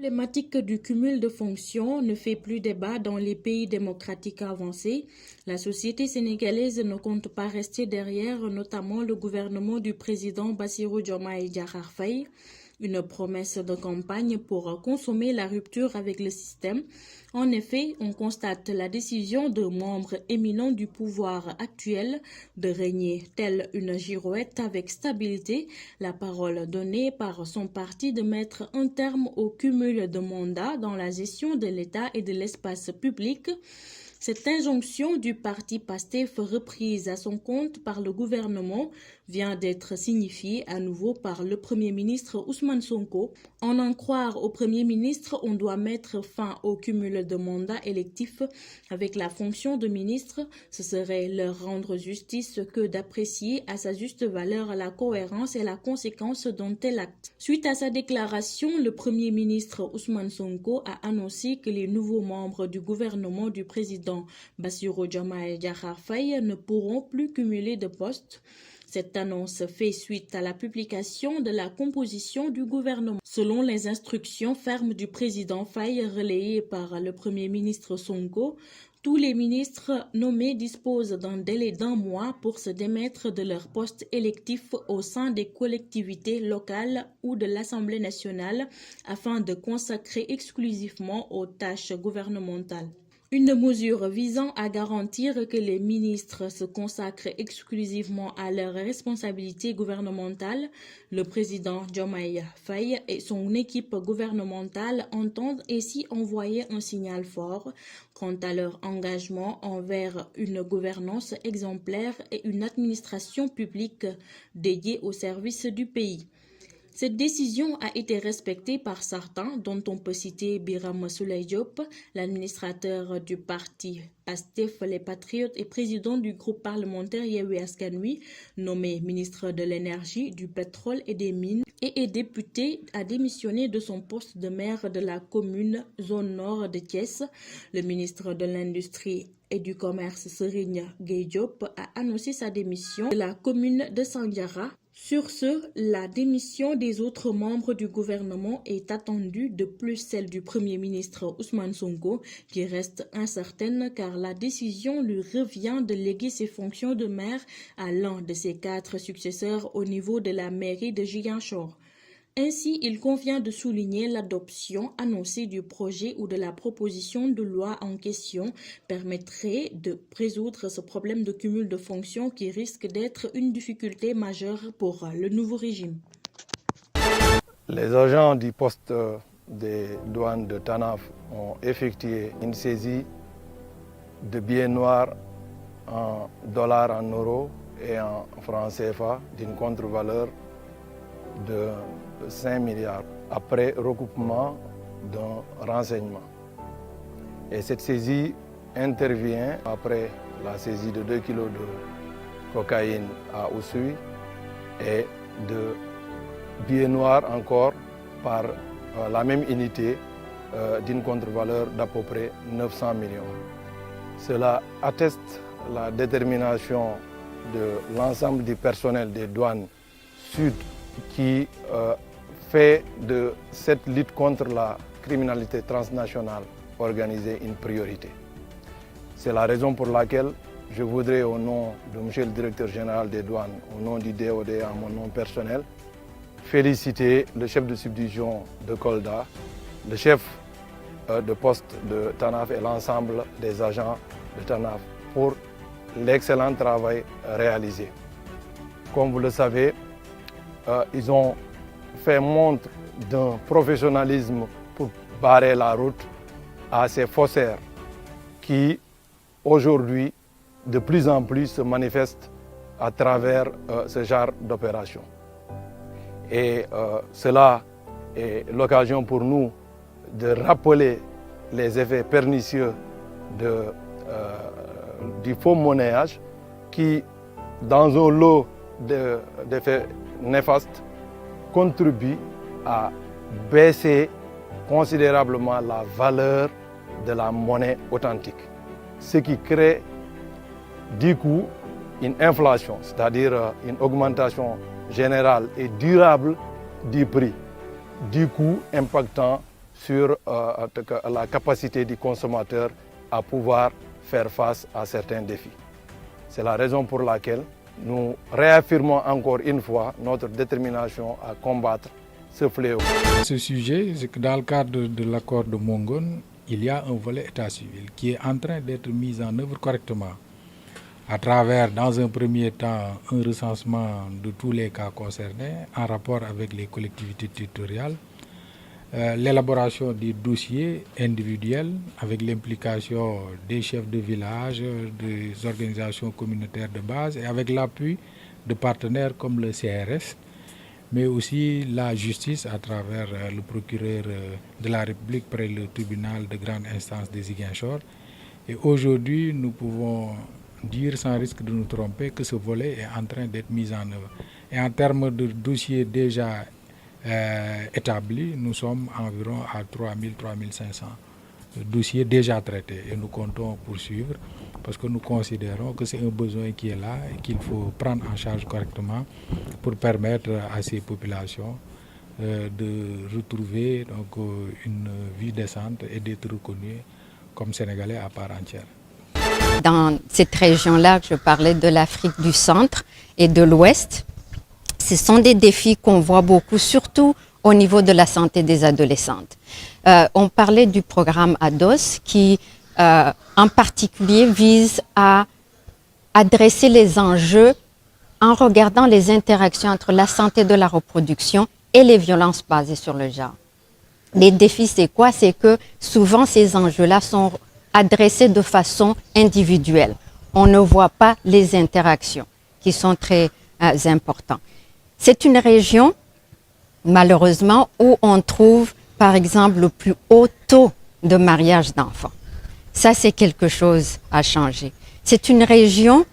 problématique du cumul de fonctions ne fait plus débat dans les pays démocratiques avancés. La société sénégalaise ne compte pas rester derrière, notamment le gouvernement du président Bassirou Diomaye Diakhar Faye. Une promesse de campagne pour consommer la rupture avec le système. En effet, on constate la décision de membres éminents du pouvoir actuel de régner telle une girouette avec stabilité, la parole donnée par son parti de mettre un terme au cumul de mandats dans la gestion de l'État et de l'espace public. Cette injonction du parti PASTEF reprise à son compte par le gouvernement vient d'être signifiée à nouveau par le Premier ministre Ousmane Sonko. En croire au Premier ministre, on doit mettre fin au cumul de mandats électifs avec la fonction de ministre. Ce serait leur rendre justice que d'apprécier à sa juste valeur la cohérence et la conséquence dont tel acte. Suite à sa déclaration, le Premier ministre Ousmane Sonko a annoncé que les nouveaux membres du gouvernement du président Bassirou Diomaye Diakhar Faye ne pourront plus cumuler de postes. Cette annonce fait suite à la publication de la composition du gouvernement. Selon les instructions fermes du président Faye relayées par le Premier ministre Sonko, tous les ministres nommés disposent d'un délai d'1 mois pour se démettre de leur poste électif au sein des collectivités locales ou de l'Assemblée nationale afin de consacrer exclusivement aux tâches gouvernementales. Une mesure visant à garantir que les ministres se consacrent exclusivement à leurs responsabilités gouvernementales, le président Diomaye Faye et son équipe gouvernementale entendent ainsi envoyer un signal fort quant à leur engagement envers une gouvernance exemplaire et une administration publique dédiée au service du pays. Cette décision a été respectée par certains, dont on peut citer Birame Souleye Diop, l'administrateur du parti PASTEF Les Patriotes et président du groupe parlementaire Yewwi Askan Wi, nommé ministre de l'Énergie, du Pétrole et des Mines, et est député à démissionner de son poste de maire de la commune zone nord de Thiès. Le ministre de l'Industrie et du Commerce Serigne Gueye Diop a annoncé sa démission de la commune de Sandiara. Sur ce, la démission des autres membres du gouvernement est attendue, de plus celle du Premier ministre Ousmane Sonko, qui reste incertaine car la décision lui revient de léguer ses fonctions de maire à l'un de ses 4 successeurs au niveau de la mairie de Ziguinchor. Ainsi, il convient de souligner l'adoption annoncée du projet ou de la proposition de loi en question permettrait de résoudre ce problème de cumul de fonctions qui risque d'être une difficulté majeure pour le nouveau régime. Les agents du poste des douanes de Tanaf ont effectué une saisie de billets noirs en dollars, en euros et en francs CFA d'une contre-valeur de 5 milliards après recoupement d'un renseignement. Et cette saisie intervient après la saisie de 2 kilos de cocaïne à Oussouye et de billets noirs encore par la même unité d'une contre-valeur d'à peu près 900 millions. Cela atteste la détermination de l'ensemble du personnel des douanes sud qui fait de cette lutte contre la criminalité transnationale organisée une priorité. C'est la raison pour laquelle je voudrais, au nom de M. le directeur général des douanes, au nom du DOD, à mon nom personnel, féliciter le chef de subdivision de Kolda, le chef de poste de Tanaf et l'ensemble des agents de Tanaf pour l'excellent travail réalisé. Comme vous le savez, ils ont fait montre d'un professionnalisme pour barrer la route à ces faussaires qui, aujourd'hui, de plus en plus se manifestent à travers ce genre d'opération. Et cela est l'occasion pour nous de rappeler les effets pernicieux du faux monnayage qui, dans un lot d'effets néfastes, contribue à baisser considérablement la valeur de la monnaie authentique. Ce qui crée du coup une inflation, c'est-à-dire une augmentation générale et durable du prix, du coup impactant sur la capacité du consommateur à pouvoir faire face à certains défis. C'est la raison pour laquelle nous réaffirmons encore une fois notre détermination à combattre ce fléau. Ce sujet, c'est que dans le cadre de l'accord de Mongon, il y a un volet état civil qui est en train d'être mis en œuvre correctement à travers, dans un premier temps, un recensement de tous les cas concernés en rapport avec les collectivités territoriales, l'élaboration des dossiers individuels avec l'implication des chefs de village, des organisations communautaires de base et avec l'appui de partenaires comme le CRS, mais aussi la justice à travers le procureur de la République près le tribunal de grande instance de Ziguinchor. Et aujourd'hui, nous pouvons dire sans risque de nous tromper que ce volet est en train d'être mis en œuvre. Et en termes de dossiers déjà établis, nous sommes environ à 3 500 dossiers déjà traités et nous comptons poursuivre parce que nous considérons que c'est un besoin qui est là et qu'il faut prendre en charge correctement pour permettre à ces populations de retrouver donc, une vie décente et d'être reconnues comme Sénégalais à part entière. Dans cette région-là, je parlais de l'Afrique du centre et de l'Ouest. Ce sont des défis qu'on voit beaucoup, surtout au niveau de la santé des adolescentes. On parlait du programme ADOS qui, en particulier, vise à adresser les enjeux en regardant les interactions entre la santé de la reproduction et les violences basées sur le genre. Les défis, c'est quoi? C'est que souvent, ces enjeux-là sont adressés de façon individuelle. On ne voit pas les interactions qui sont très importantes. C'est une région, malheureusement, où on trouve, par exemple, le plus haut taux de mariage d'enfants. Ça, c'est quelque chose à changer. C'est une région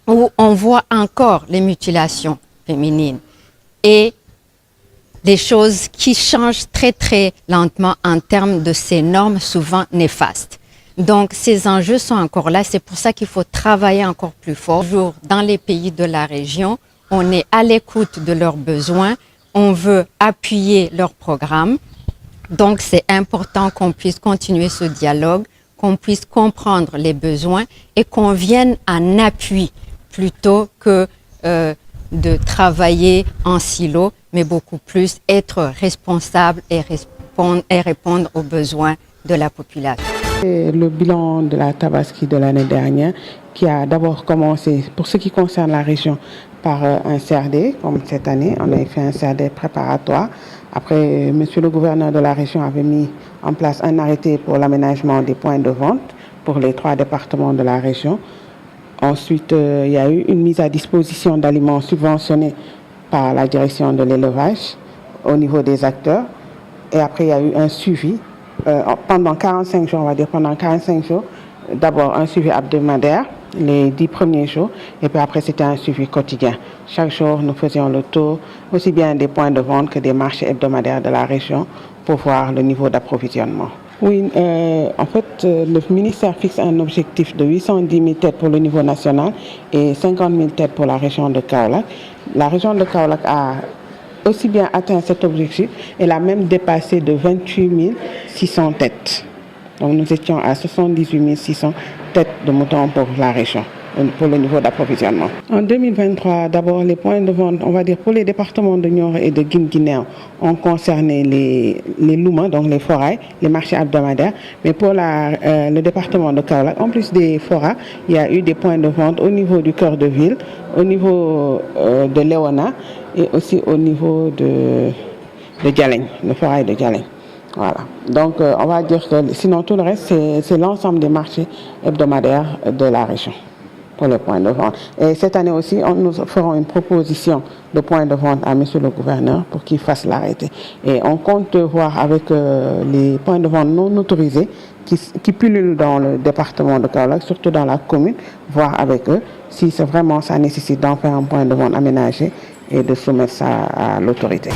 où on voit encore les mutilations féminines et des choses qui changent très, très lentement en termes de ces normes souvent néfastes. Donc, ces enjeux sont encore là. C'est pour ça qu'il faut travailler encore plus fort. Toujours dans les pays de la région, on est à l'écoute de leurs besoins. On veut appuyer leurs programmes. Donc, c'est important qu'on puisse continuer ce dialogue, qu'on puisse comprendre les besoins et qu'on vienne en appui plutôt que de travailler en silo, mais beaucoup plus être responsable et répondre aux besoins de la population. Le bilan de la Tabaski de l'année dernière qui a d'abord commencé, pour ce qui concerne la région, par un CRD, comme cette année, on a fait un CRD préparatoire. Après, monsieur le gouverneur de la région avait mis en place un arrêté pour l'aménagement des points de vente pour les 3 départements de la région. Ensuite, il y a eu une mise à disposition d'aliments subventionnés par la direction de l'élevage au niveau des acteurs. Et après, il y a eu un suivi pendant 45 jours, on va dire pendant 45 jours. D'abord un suivi hebdomadaire, les 10 premiers jours, et puis après c'était un suivi quotidien. Chaque jour, nous faisions le tour, aussi bien des points de vente que des marchés hebdomadaires de la région pour voir le niveau d'approvisionnement. Oui, en fait, le ministère fixe un objectif de 810 000 têtes pour le niveau national et 50 000 têtes pour la région de Kaolack. La région de Kaolack a aussi bien atteint cet objectif, elle a même dépassé de 28 600 têtes. Donc nous étions à 78 600 têtes de moutons pour la région, pour le niveau d'approvisionnement. En 2023, d'abord les points de vente, on va dire pour les départements de Nioro et de Guinguinéo, ont concerné les loumans, donc les forailles, les marchés hebdomadaires. Mais pour le département de Kaolack, en plus des foras, il y a eu des points de vente au niveau du cœur de ville, au niveau de Léona et aussi au niveau de Dialeng, le forail de Dialeng. Voilà. Donc, on va dire que sinon tout le reste, c'est l'ensemble des marchés hebdomadaires de la région pour les points de vente. Et cette année aussi, nous ferons une proposition de points de vente à monsieur le gouverneur pour qu'il fasse l'arrêté. Et on compte voir avec les points de vente non autorisés qui pullulent dans le département de Kaolack, surtout dans la commune, voir avec eux si c'est vraiment ça nécessite d'en faire un point de vente aménagé et de soumettre ça à l'autorité.